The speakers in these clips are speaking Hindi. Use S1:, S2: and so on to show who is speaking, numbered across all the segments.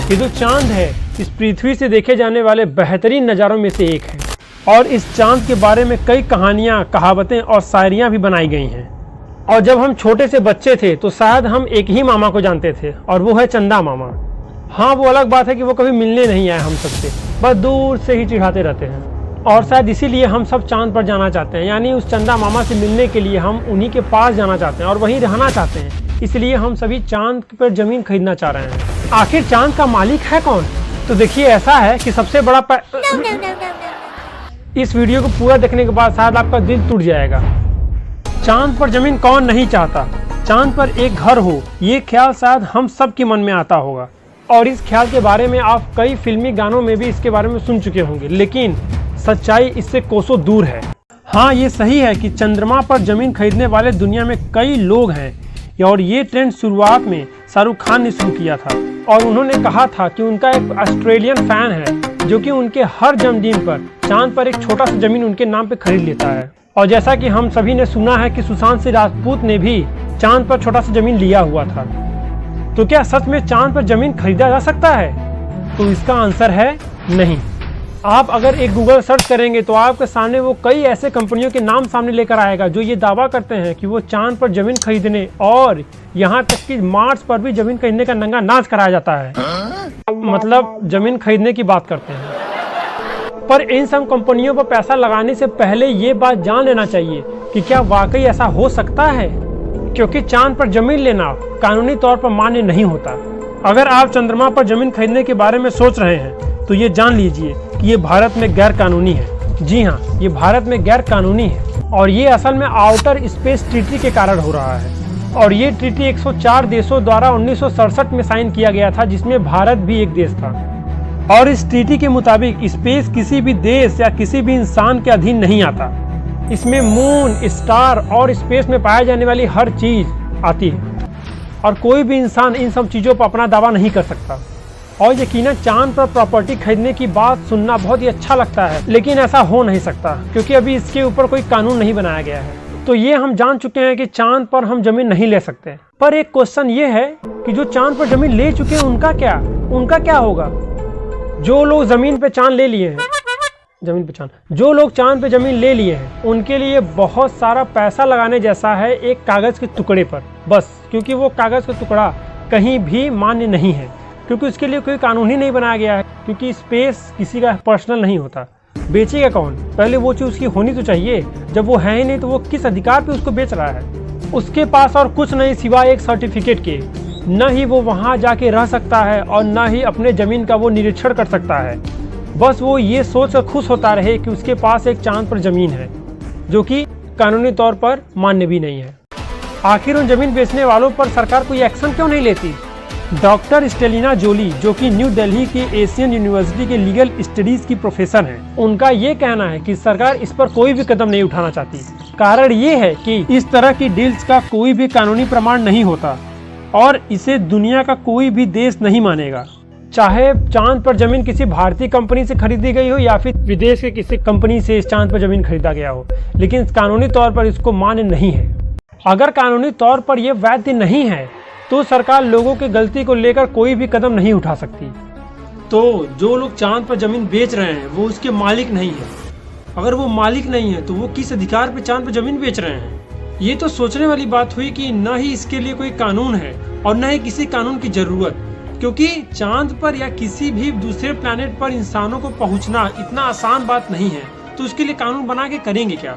S1: ये जो चांद है इस पृथ्वी से देखे जाने वाले बेहतरीन नज़ारों में से एक है और इस चांद के बारे में कई कहानियाँ, कहावतें और शायरियाँ भी बनाई गई हैं। और जब हम छोटे से बच्चे थे तो शायद हम एक ही मामा को जानते थे और वो है चंदा मामा। हाँ, वो अलग बात है कि वो कभी मिलने नहीं आए हम सबसे, बस दूर से ही चिढ़ाते रहते हैं। और शायद इसीलिए हम सब चांद पर जाना चाहते हैं, यानी उस चंदा मामा से मिलने के लिए हम उन्हीं के पास जाना चाहते हैं और वहीं रहना चाहते हैं। इसलिए हम सभी चांद पर ज़मीन खरीदना चाह रहे हैं। आखिर चांद का मालिक है कौन? तो देखिए, ऐसा है कि सबसे बड़ा इस वीडियो को पूरा देखने के बाद शायद आपका दिल टूट जाएगा। चांद पर ज़मीन कौन नहीं चाहता? चांद पर एक घर हो, ये ख्याल शायद हम सब के मन में आता होगा और इस ख्याल के बारे में आप कई फिल्मी गानों में भी इसके बारे में सुन चुके होंगे, लेकिन सच्चाई इससे कोसों दूर है। हाँ, ये सही है कि चंद्रमा पर ज़मीन खरीदने वाले दुनिया में कई लोग हैं और ये ट्रेंड शुरुआत में शाहरुख खान ने शुरू किया था और उन्होंने कहा था कि उनका एक ऑस्ट्रेलियन फ़ैन है जो कि उनके हर जन्मदिन पर चांद पर एक छोटा सा ज़मीन उनके नाम पर खरीद लेता है। और जैसा कि हम सभी ने सुना है कि सुशांत सिंह राजपूत ने भी चांद पर छोटा सा ज़मीन लिया हुआ था। तो क्या सच में चांद पर ज़मीन खरीदा जा सकता है? तो इसका आंसर है नहीं। आप अगर एक गूगल सर्च करेंगे तो आपके सामने वो कई ऐसे कंपनियों के नाम सामने लेकर आएगा जो ये दावा करते हैं कि वो चांद पर ज़मीन खरीदने और यहाँ तक कि मार्स पर भी ज़मीन खरीदने का नंगा नाच कराया जाता है। मतलब ज़मीन खरीदने की बात करते हैं। पर इन सब कंपनियों पर पैसा लगाने से पहले ये बात जान लेना चाहिए कि क्या वाकई ऐसा हो सकता है, क्योंकि चांद पर ज़मीन लेना कानूनी तौर पर मान्य नहीं होता। अगर आप चंद्रमा पर ज़मीन खरीदने के बारे में सोच रहे हैं तो ये जान लीजिए कि ये भारत में गैर कानूनी है। जी हाँ, ये भारत में गैर कानूनी है और ये असल में आउटर स्पेस ट्रीटी के कारण हो रहा है। और ये ट्रीटी 104 देशों द्वारा 1967 में साइन किया गया था, जिसमें भारत भी एक देश था। और इस ट्रीटी के मुताबिक स्पेस किसी भी देश या किसी भी इंसान के अधीन नहीं आता। इसमें मून, स्टार और स्पेस में पाए जाने वाली हर चीज़ आती है और कोई भी इंसान इन सब चीज़ों पर अपना दावा नहीं कर सकता। और यकीनन चांद पर प्रॉपर्टी खरीदने की बात सुनना बहुत ही अच्छा लगता है, लेकिन ऐसा हो नहीं सकता क्योंकि अभी इसके ऊपर कोई कानून नहीं बनाया गया है। तो ये हम जान चुके हैं कि चांद पर हम ज़मीन नहीं ले सकते। पर एक क्वेश्चन ये है कि जो चांद पर ज़मीन ले चुके हैं उनका क्या होगा? जो लोग ज़मीन पे चांद ले लिए हैं, जो लोग चांद पे ज़मीन ले लिए हैं उनके लिए बहुत सारा पैसा लगाने जैसा है एक कागज़ के टुकड़े पर, बस क्योंकि वो कागज़ का टुकड़ा कहीं भी मान्य नहीं है, क्योंकि उसके लिए कोई कानून ही नहीं बनाया गया है। क्योंकि स्पेस किसी का पर्सनल नहीं होता। बेचेगा कौन? पहले वो चीज़ उसकी होनी तो चाहिए। जब वो है ही नहीं तो वो किस अधिकार पे उसको बेच रहा है? उसके पास और कुछ नहीं सिवाय एक सर्टिफिकेट के। न ही वो वहाँ जाके रह सकता है और न ही अपने ज़मीन का वो निरीक्षण कर सकता है। बस वो ये सोच कर खुश होता रहे कि उसके पास एक चांद पर ज़मीन है, जो कि कानूनी तौर पर मान्य भी नहीं है। आखिर उन ज़मीन बेचने वालों पर सरकार कोई एक्शन क्यों नहीं लेती? डॉक्टर स्टेलिना जोली, जो कि न्यू दिल्ली की एशियन यूनिवर्सिटी के लीगल स्टडीज़ की प्रोफेसर हैं, उनका ये कहना है कि सरकार इस पर कोई भी कदम नहीं उठाना चाहती। कारण ये है कि इस तरह की डील्स का कोई भी कानूनी प्रमाण नहीं होता और इसे दुनिया का कोई भी देश नहीं मानेगा। चाहे चांद पर ज़मीन किसी भारतीय कंपनी से खरीदी गई हो या फिर विदेश के किसी कंपनी से इस चांद पर ज़मीन खरीदा गया हो, लेकिन कानूनी तौर पर इसको मान्य नहीं है। अगर कानूनी तौर पर यह वैध नहीं है तो सरकार लोगों की गलती को लेकर कोई भी कदम नहीं उठा सकती। तो जो लोग चांद पर ज़मीन बेच रहे हैं वो उसके मालिक नहीं है। अगर वो मालिक नहीं है तो वो किस अधिकार पर चांद पर ज़मीन बेच रहे हैं? ये तो सोचने वाली बात हुई कि न ही इसके लिए कोई कानून है और न ही किसी कानून की ज़रूरत, क्योंकि चांद पर या किसी भी दूसरे प्लैनेट पर इंसानों को पहुंचना इतना आसान बात नहीं है। तो उसके लिए कानून बना के करेंगे क्या?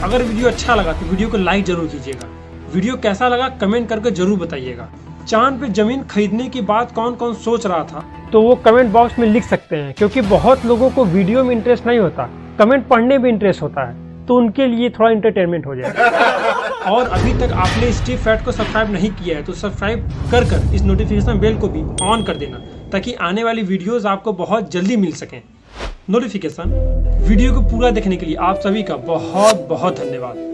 S1: अगर वीडियो अच्छा लगा तो वीडियो को लाइक जरूर कीजिएगा। वीडियो कैसा लगा कमेंट करके जरूर बताइएगा। चांद पे ज़मीन खरीदने की बात कौन कौन सोच रहा था तो वो कमेंट बॉक्स में लिख सकते हैं, क्योंकि बहुत लोगों को वीडियो में इंटरेस्ट नहीं होता, कमेंट पढ़ने में इंटरेस्ट होता है, तो उनके लिए थोड़ा इंटरटेनमेंट हो जाएगा। और अभी तक आपने स्टीव फैट को सब्सक्राइब नहीं किया है तो सब्सक्राइब कर इस नोटिफिकेशन बेल को भी ऑन कर देना, ताकि आने वाली वीडियोस आपको बहुत जल्दी मिल सकें नोटिफिकेशन। वीडियो को पूरा देखने के लिए आप सभी का बहुत बहुत धन्यवाद।